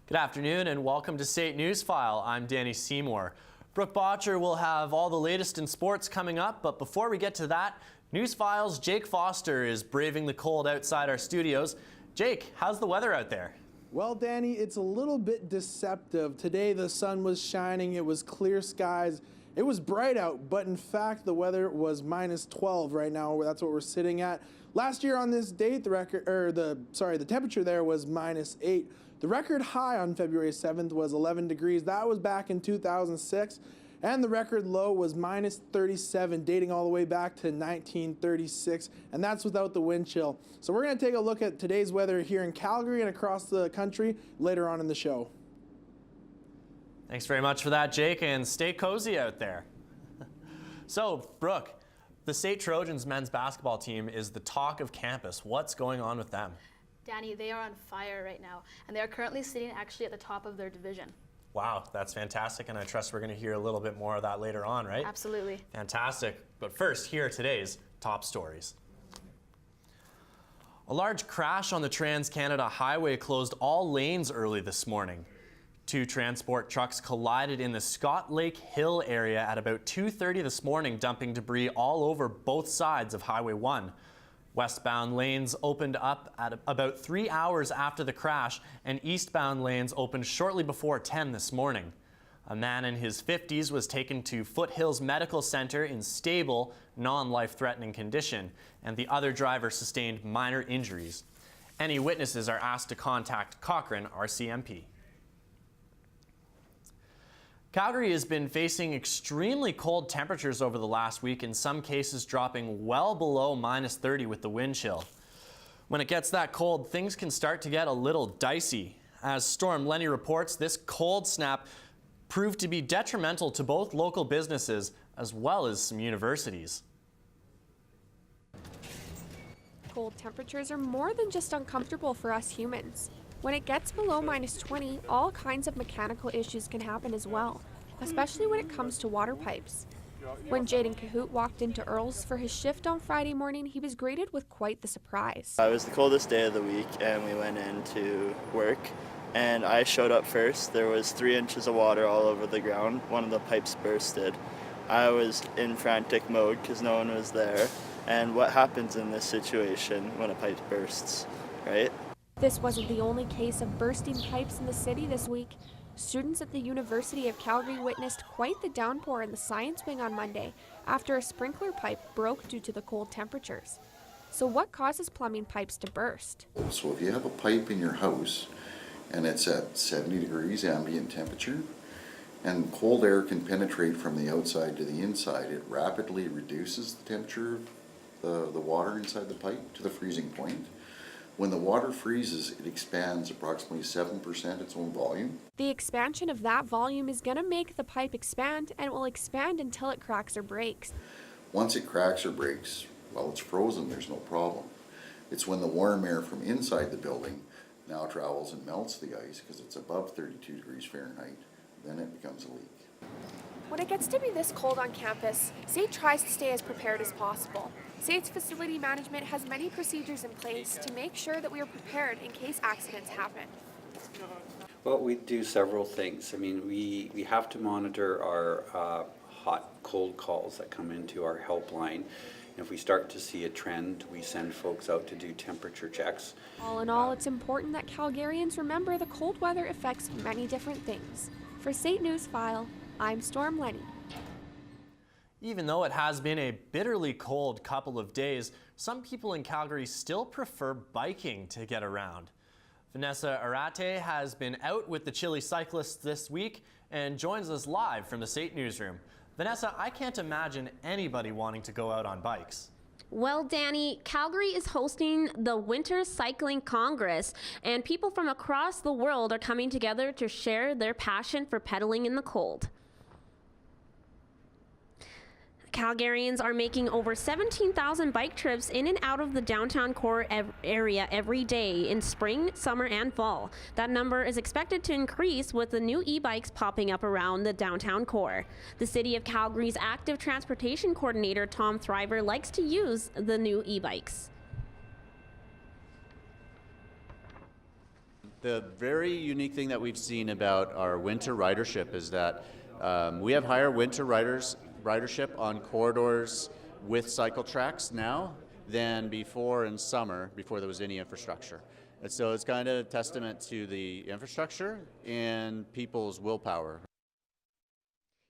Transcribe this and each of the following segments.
Good afternoon and welcome to State Newsfile. I'm Danny Seymour. Brooke Botcher will have all the latest in sports coming up, but before we get to that, Newsfile's Jake Foster is braving the cold outside our studios. Jake, how's the weather out there? Well, Danny, it's a little bit deceptive. Today the sun was shining, it was clear skies, it was bright out, but in fact the weather was minus 12 right now. That's what we're sitting at. Last year on this date, the temperature there was minus 8. The record high on February 7th was 11 degrees. That was back in 2006. And the record low was minus 37, dating all the way back to 1936. And that's without the wind chill. So we're going to take a look at today's weather here in Calgary and across the country later on in the show. Thanks very much for that, Jake, and stay cozy out there. So, Brooke, the State Trojans men's basketball team is the talk of campus. What's going on with them? Danny, they are on fire right now, and they are currently sitting actually at the top of their division. Wow, that's fantastic, and I trust we're going to hear a little bit more of that later on, right? Absolutely. Fantastic. But first, here are today's top stories. A large crash on the TransCanada highway closed all lanes early this morning. 2 transport trucks collided in the Scott Lake Hill area at about 2:30 this morning, dumping debris all over both sides of Highway 1. Westbound lanes opened up at about 3 hours after the crash, and eastbound lanes opened shortly before 10 this morning. A man in his 50s was taken to Foothills Medical Center in stable, non-life-threatening condition, and the other driver sustained minor injuries. Any witnesses are asked to contact Cochrane RCMP. Calgary has been facing extremely cold temperatures over the last week, in some cases dropping well below minus 30 with the wind chill. When it gets that cold, things can start to get a little dicey. As Storm Lenny reports, this cold snap proved to be detrimental to both local businesses as well as some universities. Cold temperatures are more than just uncomfortable for us humans. When it gets below minus 20, all kinds of mechanical issues can happen as well, especially when it comes to water pipes. When Jaden Cahoot walked into Earl's for his shift on Friday morning, he was greeted with quite the surprise. It was the coldest day of the week, and we went into work, and I showed up first. There was 3 inches of water all over the ground. One of the pipes bursted. I was in frantic mode because no one was there. And what happens in this situation when a pipe bursts, right? This wasn't the only case of bursting pipes in the city this week. Students at the University of Calgary witnessed quite the downpour in the science wing on Monday after a sprinkler pipe broke due to the cold temperatures. So what causes plumbing pipes to burst? So if you have a pipe in your house and it's at 70 degrees ambient temperature and cold air can penetrate from the outside to the inside, it rapidly reduces the temperature of the water inside the pipe to the freezing point. When the water freezes, it expands approximately 7% its own volume. The expansion of that volume is going to make the pipe expand, and it will expand until it cracks or breaks. Once it cracks or breaks, well, it's frozen, there's no problem. It's when the warm air from inside the building now travels and melts the ice because it's above 32 degrees Fahrenheit, then it becomes a leak. When it gets to be this cold on campus, SAIT tries to stay as prepared as possible. SAIT's facility management has many procedures in place to make sure that we are prepared in case accidents happen. Well, we do several things. I mean, we have to monitor our hot, cold calls that come into our helpline. And if we start to see a trend, we send folks out to do temperature checks. All in all, it's important that Calgarians remember the cold weather affects many different things. For SAIT Newsfile, I'm Storm Lenny. Even though it has been a bitterly cold couple of days, some people in Calgary still prefer biking to get around. Vanessa Arate has been out with the Chili cyclists this week and joins us live from the State Newsroom. Vanessa, I can't imagine anybody wanting to go out on bikes. Well, Danny, Calgary is hosting the Winter Cycling Congress, and people from across the world are coming together to share their passion for pedaling in the cold. Calgarians are making over 17,000 bike trips in and out of the downtown core area every day in spring, summer, and fall. That number is expected to increase with the new e-bikes popping up around the downtown core. The City of Calgary's active transportation coordinator, Tom Thriver, likes to use the new e-bikes. The very unique thing that we've seen about our winter ridership is that we have higher winter ridership on corridors with cycle tracks now than before in summer, before there was any infrastructure. And so it's kind of a testament to the infrastructure and people's willpower.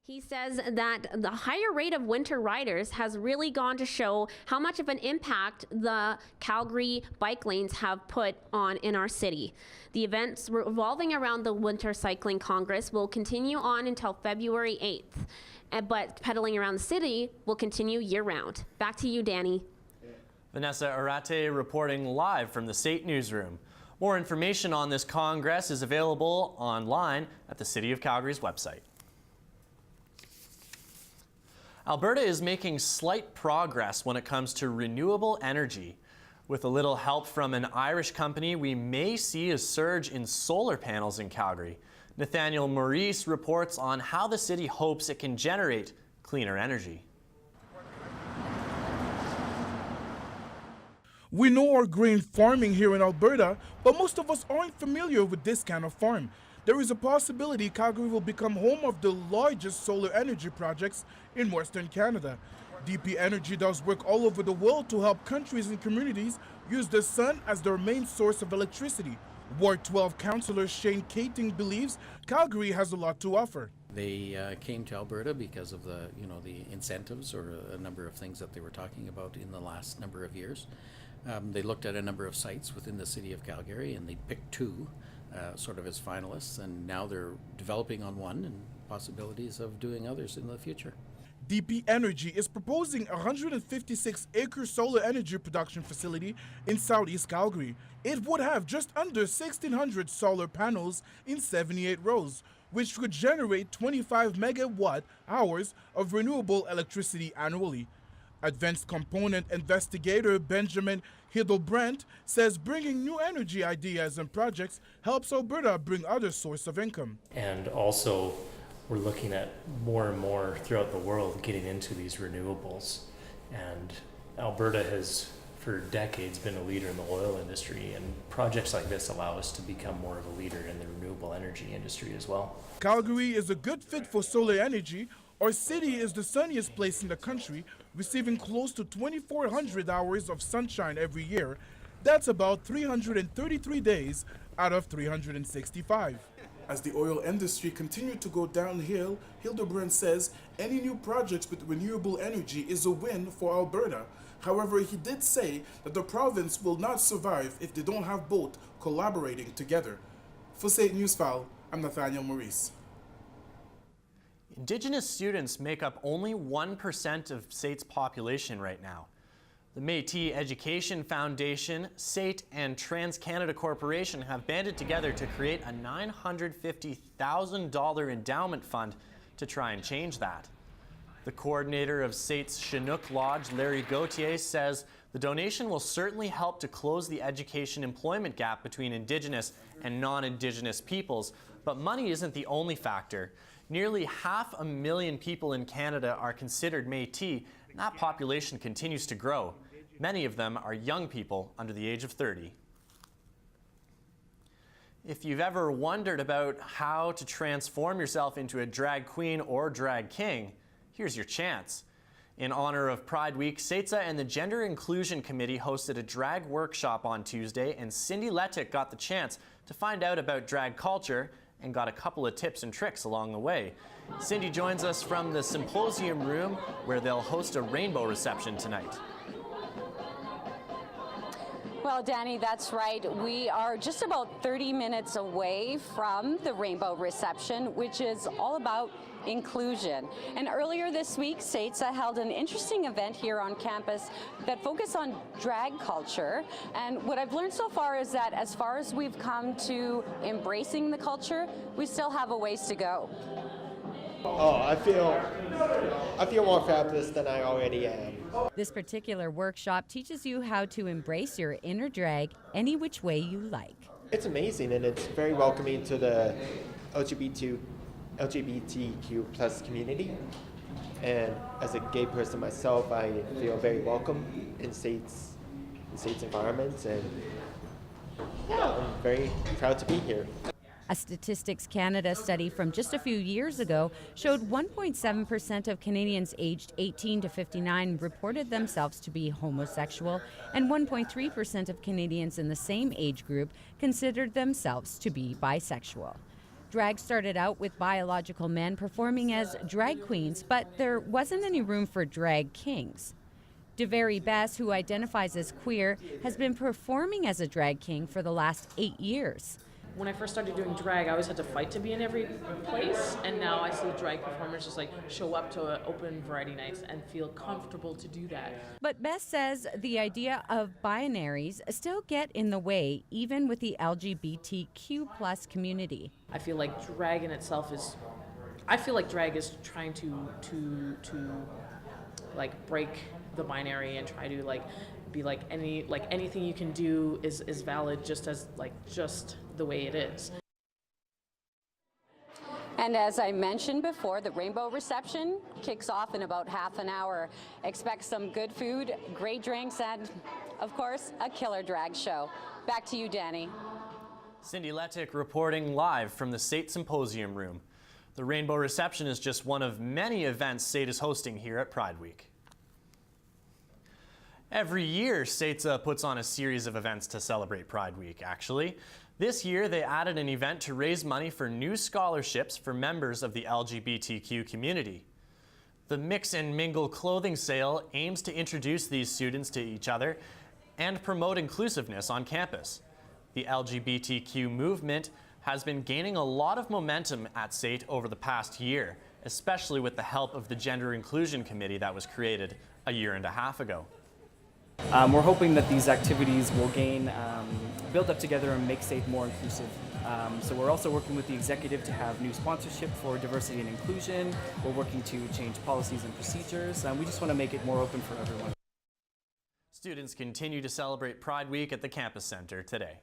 He says that the higher rate of winter riders has really gone to show how much of an impact the Calgary bike lanes have put on in our city. The events revolving around the Winter Cycling Congress will continue on until February 8th, but pedaling around the city will continue year-round. Back to you, Danny. Vanessa Arate reporting live from the State Newsroom. More information on this Congress is available online at the City of Calgary's website. Alberta is making slight progress when it comes to renewable energy. With a little help from an Irish company, we may see a surge in solar panels in Calgary. Nathaniel Maurice reports on how the city hopes it can generate cleaner energy. We know our grain farming here in Alberta, but most of us aren't familiar with this kind of farm. There is a possibility Calgary will become home of the largest solar energy projects in Western Canada. DP Energy does work all over the world to help countries and communities use the sun as their main source of electricity. Ward 12 Councillor Shane Kating believes Calgary has a lot to offer. They came to Alberta because of the incentives or a number of things that they were talking about in the last number of years. They looked at a number of sites within the city of Calgary and they picked two sort of as finalists, and now they're developing on one and possibilities of doing others in the future. DP Energy is proposing a 156-acre solar energy production facility in southeast Calgary. It would have just under 1,600 solar panels in 78 rows, which could generate 25 megawatt hours of renewable electricity annually. Advanced component investigator Benjamin Hildebrandt says bringing new energy ideas and projects helps Alberta bring other sources of income. And also, we're looking at more and more throughout the world getting into these renewables. And Alberta has, for decades, been a leader in the oil industry, and projects like this allow us to become more of a leader in the renewable energy industry as well. Calgary is a good fit for solar energy. Our city is the sunniest place in the country, receiving close to 2,400 hours of sunshine every year. That's about 333 days out of 365. As the oil industry continued to go downhill, Hildebrandt says any new projects with renewable energy is a win for Alberta. However, he did say that the province will not survive if they don't have both collaborating together. For State Newsfile, I'm Nathaniel Maurice. Indigenous students make up only 1% of SAIT's population right now. The Métis Education Foundation, SAIT, and TransCanada Corporation have banded together to create a $950,000 endowment fund to try and change that. The coordinator of SAIT's Chinook Lodge, Larry Gauthier, says the donation will certainly help to close the education employment gap between Indigenous and non-Indigenous peoples, but money isn't the only factor. Nearly 500,000 people in Canada are considered Métis, and that population continues to grow. Many of them are young people under the age of 30. If you've ever wondered about how to transform yourself into a drag queen or drag king, here's your chance. In honor of Pride Week, SAITSA and the Gender Inclusion Committee hosted a drag workshop on Tuesday, and Cindy Lettick got the chance to find out about drag culture and got a couple of tips and tricks along the way. Cindy joins us from the symposium room where they'll host a rainbow reception tonight. Well, Danny, that's right. We are just about 30 minutes away from the rainbow reception, which is all about inclusion. And earlier this week, SAITSA held an interesting event here on campus that focused on drag culture. And what I've learned so far is that as far as we've come to embracing the culture, we still have a ways to go. Oh, I feel more fabulous than I already am. This particular workshop teaches you how to embrace your inner drag any which way you like. It's amazing, and it's very welcoming to the LGBTQ plus community. And as a gay person myself, I feel very welcome in SAIT's environment, and yeah, I'm very proud to be here. A Statistics Canada study from just a few years ago showed 1.7% of Canadians aged 18 to 59 reported themselves to be homosexual, and 1.3% of Canadians in the same age group considered themselves to be bisexual. Drag started out with biological men performing as drag queens, but there wasn't any room for drag kings. DeVary Bess, who identifies as queer, has been performing as a drag king for the last 8 years. When I first started doing drag, I always had to fight to be in every place, and now I see drag performers just like show up to open variety nights and feel comfortable to do that. But Bess says the idea of binaries still get in the way, even with the LGBTQ+ community. I feel like drag in itself is, I feel like drag is trying to like break the binary and try to like be like anything you can do is valid just the way it is. And as I mentioned before, the rainbow reception kicks off in about half an hour. Expect some good food, great drinks, and of course, a killer drag show. Back to you, Danny. Cindy Lettick reporting live from the SAIT Symposium Room. The rainbow reception is just one of many events SAIT is hosting here at Pride Week. Every year, SAITSA puts on a series of events to celebrate Pride Week, actually. This year, they added an event to raise money for new scholarships for members of the LGBTQ community. The Mix and Mingle clothing sale aims to introduce these students to each other and promote inclusiveness on campus. The LGBTQ movement has been gaining a lot of momentum at SAIT over the past year, especially with the help of the Gender Inclusion Committee that was created a year and a half ago. We're hoping that these activities will build up together and make SAIT more inclusive. So we're also working with the executive to have new sponsorship for diversity and inclusion. We're working to change policies and procedures. We just want to make it more open for everyone. Students continue to celebrate Pride Week at the campus center today.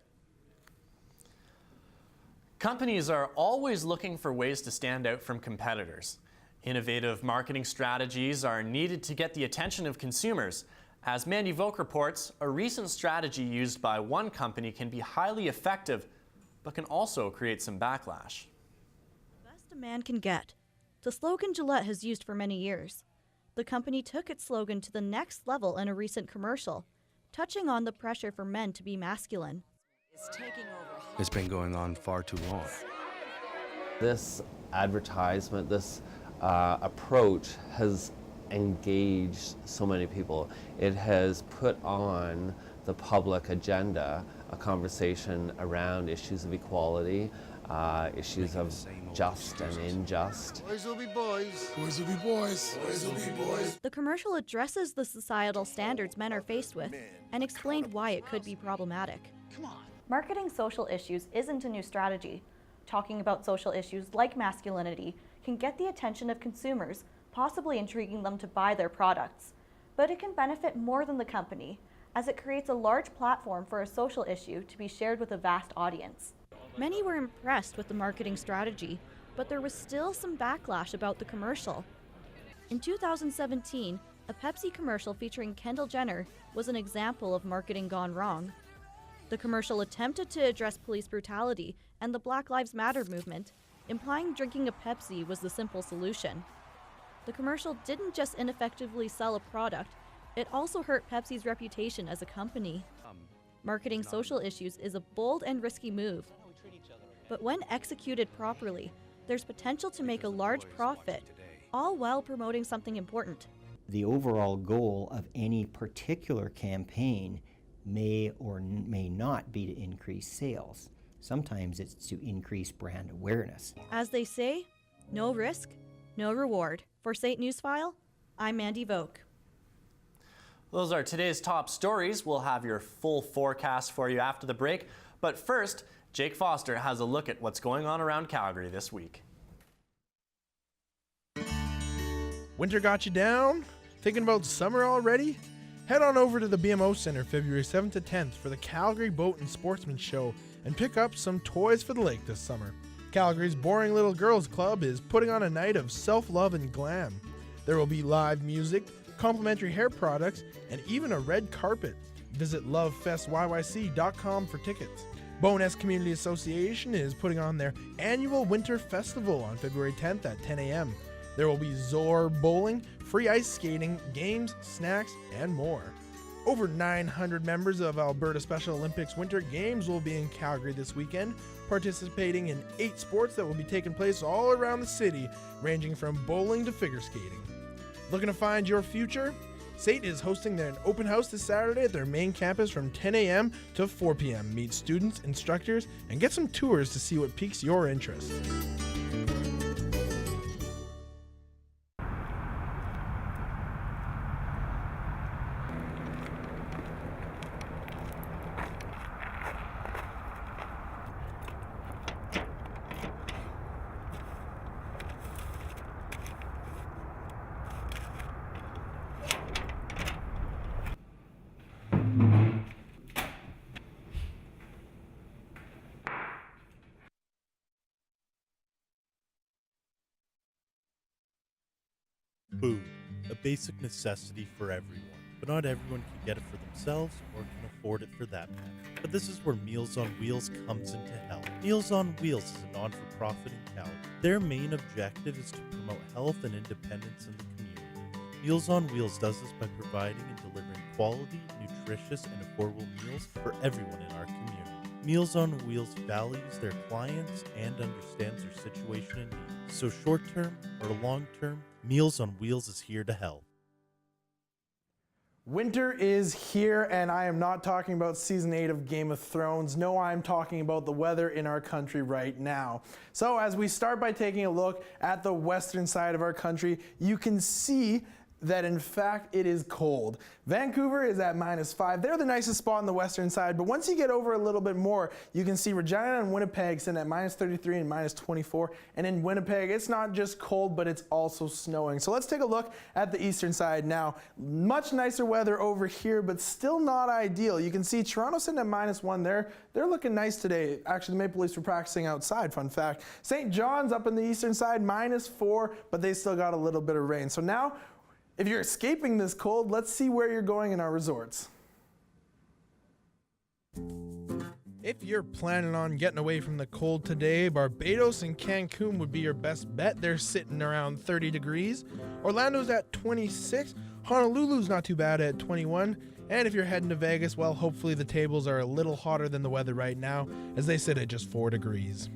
Companies are always looking for ways to stand out from competitors. Innovative marketing strategies are needed to get the attention of consumers. As Mandy Vogt reports, a recent strategy used by one company can be highly effective, but can also create some backlash. Best a man can get. The slogan Gillette has used for many years. The company took its slogan to the next level in a recent commercial, touching on the pressure for men to be masculine. It's been going on far too long. This advertisement, this approach has engaged so many people. It has put on the public agenda a conversation around issues of equality, issues of just and unjust. Boys will be boys. Boys will be boys. Boys will be boys. The commercial addresses the societal standards men are faced with and explained why it could be problematic. Come on. Marketing social issues isn't a new strategy. Talking about social issues like masculinity can get the attention of consumers, possibly intriguing them to buy their products. But it can benefit more than the company, as it creates a large platform for a social issue to be shared with a vast audience. Many were impressed with the marketing strategy, but there was still some backlash about the commercial. In 2017, a Pepsi commercial featuring Kendall Jenner was an example of marketing gone wrong. The commercial attempted to address police brutality and the Black Lives Matter movement, implying drinking a Pepsi was the simple solution. The commercial didn't just ineffectively sell a product, it also hurt Pepsi's reputation as a company. Marketing social issues is a bold and risky move, but when executed properly, there's potential to make a large profit, all while promoting something important. The overall goal of any particular campaign may or may not be to increase sales. Sometimes it's to increase brand awareness. As they say, no risk, no reward. For SAIT Newsfile, I'm Mandy Vogt. Those are today's top stories. We'll have your full forecast for you after the break. But first, Jake Foster has a look at what's going on around Calgary this week. Winter got you down? Thinking about summer already? Head on over to the BMO Centre February 7th to 10th for the Calgary Boat and Sportsman Show and pick up some toys for the lake this summer. Calgary's Boring Little Girls Club is putting on a night of self-love and glam. There will be live music, complimentary hair products, and even a red carpet. Visit lovefestyyc.com for tickets. Bowness Community Association is putting on their annual Winter Festival on February 10th at 10 a.m. There will be Zor bowling, free ice skating, games, snacks, and more. Over 900 members of Alberta Special Olympics Winter Games will be in Calgary this weekend, participating in 8 sports that will be taking place all around the city, ranging from bowling to figure skating. Looking to find your future? SAIT is hosting an open house this Saturday at their main campus from 10 a.m. to 4 p.m. Meet students, instructors, and get some tours to see what piques your interest. Food, a basic necessity for everyone, but not everyone can get it for themselves or can afford it for that matter. But this is where Meals on Wheels comes into help. Meals on Wheels is a non-for-profit in Calgary. Their main objective is to promote health and independence in the community. Meals on Wheels does this by providing and delivering quality, nutritious, and affordable meals for everyone in our community. Meals on Wheels values their clients and understands their situation and needs. So short-term or long-term, Meals on Wheels is here to help. Winter is here, and I am not talking about season 8 of Game of Thrones. No, I'm talking about the weather in our country right now. So as we start by taking a look at the western side of our country, you can see that in fact it is cold. Vancouver is at -5. They're the nicest spot on the western side, but once you get over a little bit more, you can see Regina and Winnipeg sitting at -33 and -24. And in Winnipeg, it's not just cold, but it's also snowing. So let's take a look at the eastern side now. Much nicer weather over here, but still not ideal. You can see Toronto sitting at -1 there. They're looking nice today. Actually, the Maple Leafs were practicing outside, fun fact. St. John's up in the eastern side, -4, but they still got a little bit of rain. So now, if you're escaping this cold, let's see where you're going in our resorts. If you're planning on getting away from the cold today, Barbados and Cancun would be your best bet. They're sitting around 30 degrees. Orlando's at 26. Honolulu's not too bad at 21. And if you're heading to Vegas, well, hopefully the tables are a little hotter than the weather right now, as they sit at just 4 degrees.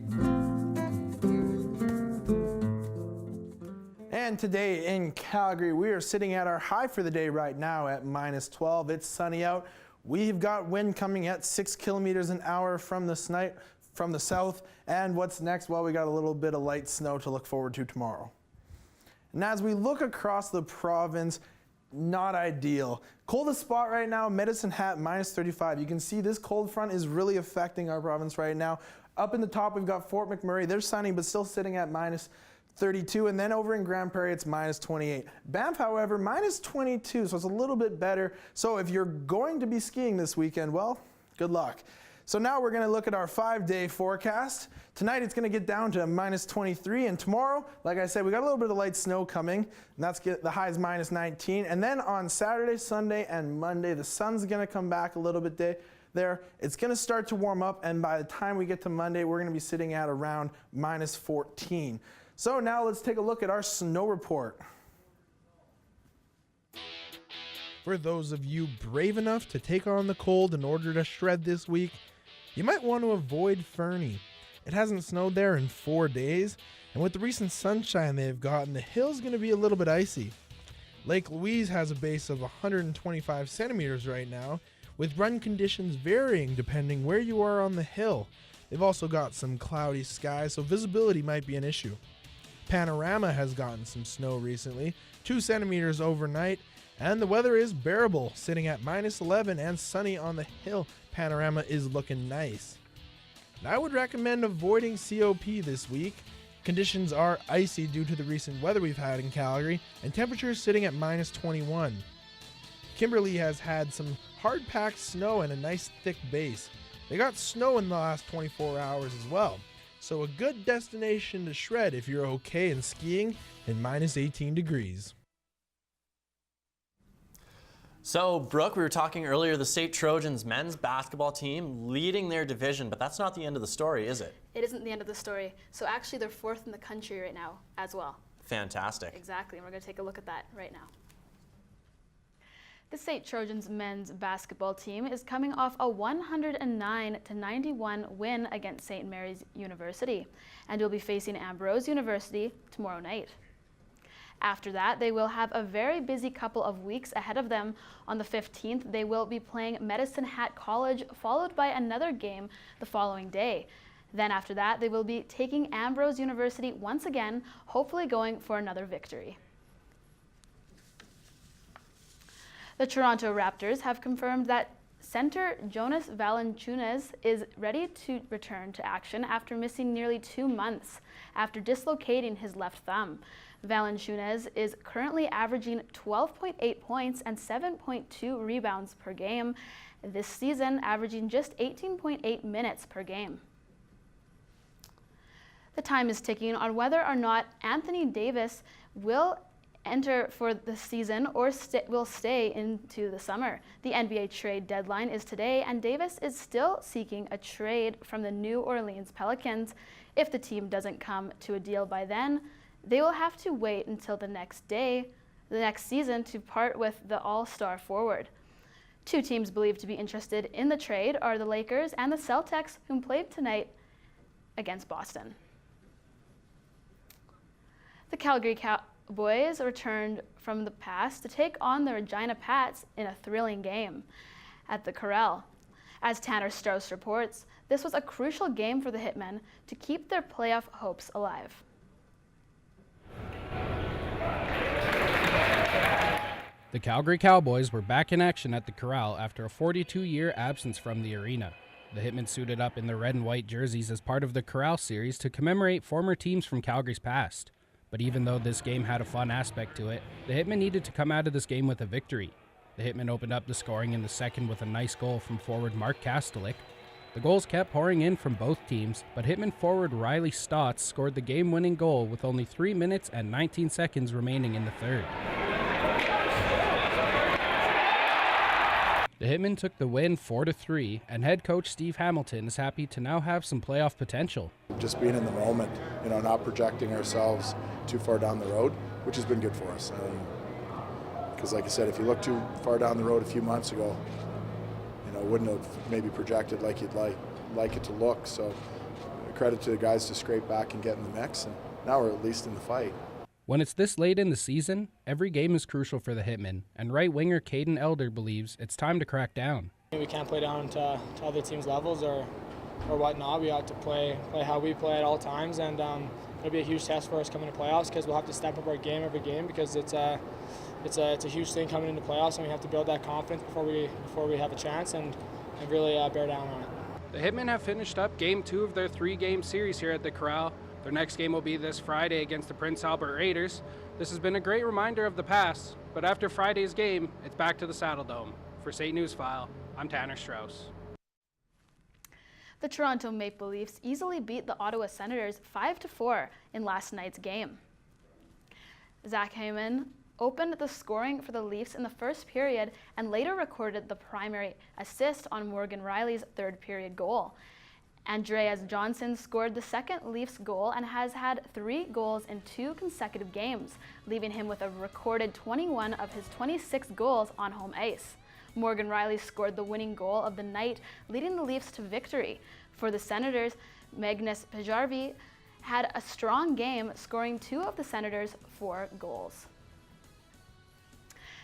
And today in Calgary, we are sitting at our high for the day right now at -12. It's sunny out. We've got wind coming at 6 kilometers an hour from the south. And what's next? Well, we got a little bit of light snow to look forward to tomorrow. And as we look across the province, not ideal. Coldest spot right now, Medicine Hat, -35. You can see this cold front is really affecting our province right now. Up in the top, we've got Fort McMurray. They're sunny, but still sitting at -32, and then over in Grand Prairie, it's -28. Banff, however, -22, so it's a little bit better. So if you're going to be skiing this weekend, well, good luck. So now we're gonna look at our 5-day forecast. Tonight, it's gonna get down to -23, and tomorrow, like I said, we got a little bit of light snow coming, and the high is -19. And then on Saturday, Sunday, and Monday, the sun's gonna come back a little bit there. It's gonna start to warm up, and by the time we get to Monday, we're gonna be sitting at around -14. So now let's take a look at our snow report. For those of you brave enough to take on the cold in order to shred this week, you might want to avoid Fernie. It hasn't snowed there in 4 days, and with the recent sunshine they've gotten, the hill's going to be a little bit icy. Lake Louise has a base of 125 centimeters right now, with run conditions varying depending where you are on the hill. They've also got some cloudy skies, so visibility might be an issue. Panorama has gotten some snow recently, 2 centimeters overnight, and the weather is bearable, sitting at -11 and sunny on the hill. Panorama is looking nice. And I would recommend avoiding COP this week. Conditions are icy due to the recent weather we've had in Calgary, and temperatures sitting at -21. Kimberley has had some hard-packed snow and a nice thick base. They got snow in the last 24 hours as well. So a good destination to shred if you're okay in skiing in -18 degrees. So, Brooke, we were talking earlier, the State Trojans men's basketball team leading their division, but that's not the end of the story, is it? It isn't the end of the story. So actually they're 4th in the country right now as well. Fantastic. Exactly, and we're going to take a look at that right now. The State Trojans men's basketball team is coming off a 109-91 win against St. Mary's University and will be facing Ambrose University tomorrow night. After that, they will have a very busy couple of weeks ahead of them. On the 15th, they will be playing Medicine Hat College, followed by another game the following day. Then after that, they will be taking Ambrose University once again, hopefully going for another victory. The Toronto Raptors have confirmed that center Jonas Valanciunas is ready to return to action after missing nearly 2 months after dislocating his left thumb. Valanciunas is currently averaging 12.8 points and 7.2 rebounds per game this season, averaging just 18.8 minutes per game. The time is ticking on whether or not Anthony Davis will enter for the season or will stay into the summer. The NBA trade deadline is today, and Davis is still seeking a trade from the New Orleans Pelicans. If the team doesn't come to a deal by then, they will have to wait until the next season to part with the all-star forward. 2 teams believed to be interested in the trade are the Lakers and the Celtics, whom played tonight against Boston. The Calgary Cowboys returned from the past to take on the Regina Pats in a thrilling game at the Corral. As Tanner Strauss reports, this was a crucial game for the Hitmen to keep their playoff hopes alive. The Calgary Cowboys were back in action at the Corral after a 42-year absence from the arena. The Hitmen suited up in their red and white jerseys as part of the Corral series to commemorate former teams from Calgary's past. But even though this game had a fun aspect to it, the Hitmen needed to come out of this game with a victory. The Hitmen opened up the scoring in the second with a nice goal from forward Mark Kastelik. The goals kept pouring in from both teams, but Hitmen forward Riley Stotts scored the game-winning goal with only 3 minutes and 19 seconds remaining in the third. The Hitmen took the win 4-3, and head coach Steve Hamilton is happy to now have some playoff potential. Just being in the moment, not projecting ourselves too far down the road, which has been good for us. Because like I said, if you look too far down the road a few months ago, wouldn't have maybe projected like you'd like it to look. So credit to the guys to scrape back and get in the mix, and now we're at least in the fight. When it's this late in the season, every game is crucial for the Hitmen, and right winger Caden Elder believes it's time to crack down. We can't play down to other teams' levels or whatnot. We have to play how we play at all times, and it'll be a huge test for us coming to playoffs because we'll have to step up our game every game because it's a huge thing coming into playoffs, and we have to build that confidence before we have a chance and really bear down on it. The Hitmen have finished up Game 2 of their 3-game series here at the Corral. Their next game will be this Friday against the Prince Albert Raiders. This has been a great reminder of the past, but after Friday's game, it's back to the Saddle Dome. For St. Newsfile, I'm Tanner Strauss. The Toronto Maple Leafs easily beat the Ottawa Senators 5-4 in last night's game. Zach Hyman opened the scoring for the Leafs in the first period and later recorded the primary assist on Morgan Riley's third-period goal. Andreas Johnson scored the second Leafs goal and has had 3 goals in 2 consecutive games, leaving him with a recorded 21 of his 26 goals on home ice. Morgan Riley scored the winning goal of the night, leading the Leafs to victory. For the Senators, Magnus Pejarvi had a strong game, scoring 2 of the Senators' 4 goals.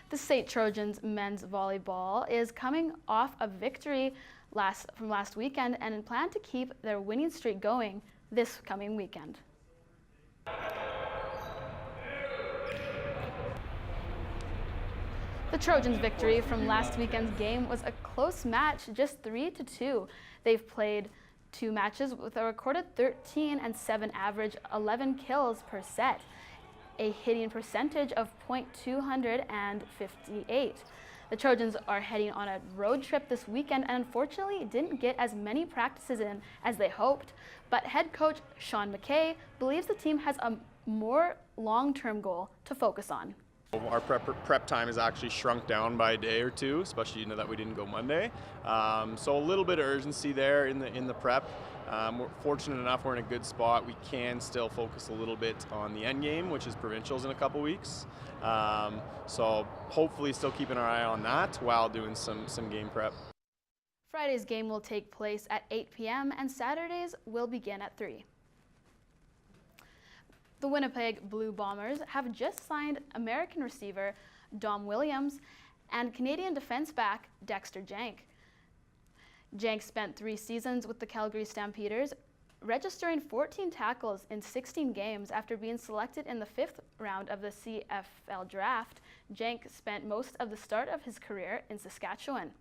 The St. Trojans men's volleyball is coming off a victory from last weekend and plan to keep their winning streak going this coming weekend. The Trojans' victory from last weekend's game was a close match, just 3-2. They've played 2 matches with a recorded 13 and 7 average, 11 kills per set, a hitting percentage of .258. The Trojans are heading on a road trip this weekend and unfortunately didn't get as many practices in as they hoped, but head coach Sean McKay believes the team has a more long-term goal to focus on. Our prep time is actually shrunk down by a day or two, especially that we didn't go Monday. So a little bit of urgency there in the prep. We're fortunate enough we're in a good spot. We can still focus a little bit on the end game, which is provincials in a couple weeks. So hopefully still keeping our eye on that while doing some game prep. Friday's game will take place at 8 p.m. and Saturday's will begin at 3. The Winnipeg Blue Bombers have just signed American receiver Dom Williams and Canadian defense back Dexter Jank. Jank spent 3 seasons with the Calgary Stampeders, registering 14 tackles in 16 games after being selected in the 5th round of the CFL draft. Jank spent most of the start of his career in Saskatchewan,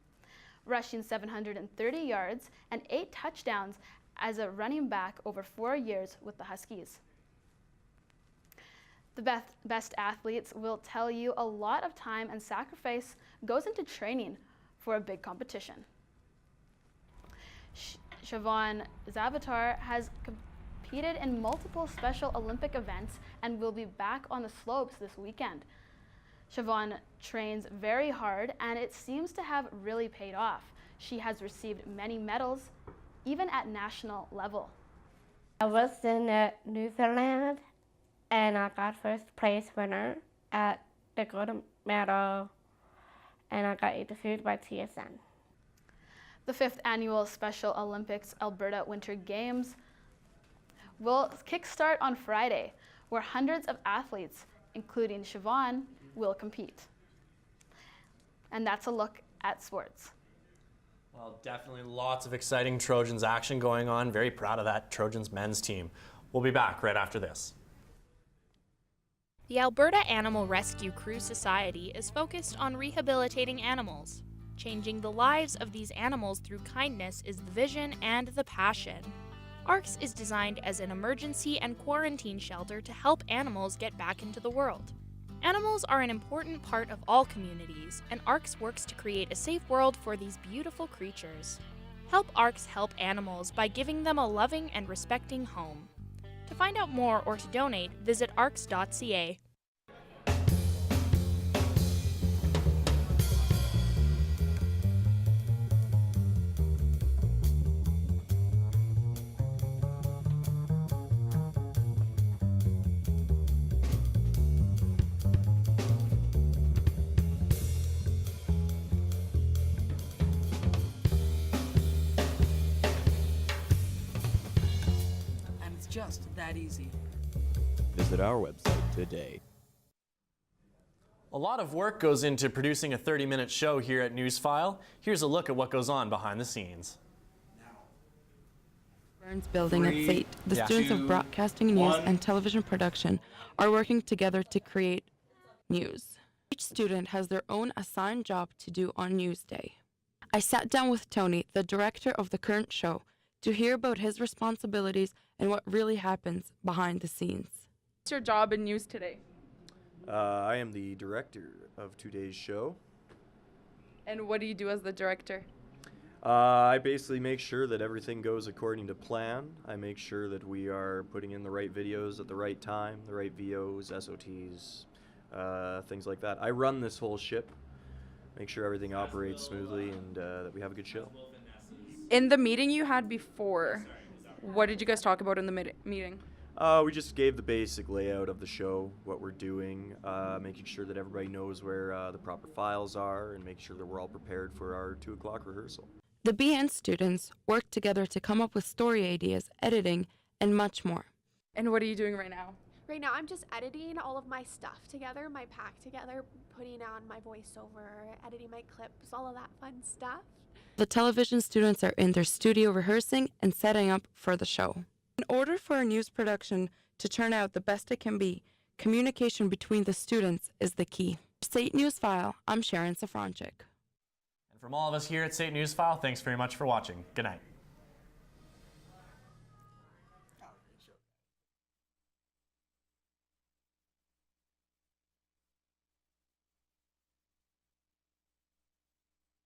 rushing 730 yards and 8 touchdowns as a running back over 4 years with the Huskies. The best athletes will tell you a lot of time and sacrifice goes into training for a big competition. Siobhan Zabatar has competed in multiple Special Olympic events and will be back on the slopes this weekend. Siobhan trains very hard and it seems to have really paid off. She has received many medals, even at national level. I was in New Zealand and I got first place winner at the gold medal, and I got interviewed by TSN. The 5th annual Special Olympics Alberta Winter Games will kickstart on Friday, where hundreds of athletes, including Siobhan, will compete. And that's a look at sports. Well, definitely lots of exciting Trojans action going on. Very proud of that Trojans men's team. We'll be back right after this. The Alberta Animal Rescue Crew Society is focused on rehabilitating animals. Changing the lives of these animals through kindness is the vision and the passion. ARCS is designed as an emergency and quarantine shelter to help animals get back into the world. Animals are an important part of all communities, and ARCS works to create a safe world for these beautiful creatures. Help ARCS help animals by giving them a loving and respecting home. To find out more or to donate, visit arcs.ca. Just that easy. Visit our website today. A lot of work goes into producing a 30-minute show here at Newsfile. Here's a look at what goes on behind the scenes. Burns building at SAIT, the students of broadcasting, news, and television production are working together to create news. Each student has their own assigned job to do on Newsday. I sat down with Tony, the director of the current show, to hear about his responsibilities and what really happens behind the scenes. What's your job in news today? I am the director of today's show. And what do you do as the director? I basically make sure that everything goes according to plan. I make sure that we are putting in the right videos at the right time, the right VOs, SOTs, things like that. I run this whole ship, make sure everything operates smoothly, and that we have a good show. In the meeting you had before, what did you guys talk about in the meeting? We just gave the basic layout of the show, what we're doing, making sure that everybody knows where the proper files are, and making sure that we're all prepared for our 2 o'clock rehearsal. The BN students work together to come up with story ideas, editing, and much more. And what are you doing right now? Right now I'm just editing all of my stuff together, my pack together, putting on my voiceover, editing my clips, all of that fun stuff. The television students are in their studio rehearsing and setting up for the show. In order for a news production to turn out the best it can be, communication between the students is the key. SAIT Newsfile, I'm Sharon Safranchik. And from all of us here at SAIT Newsfile, thanks very much for watching. Good night.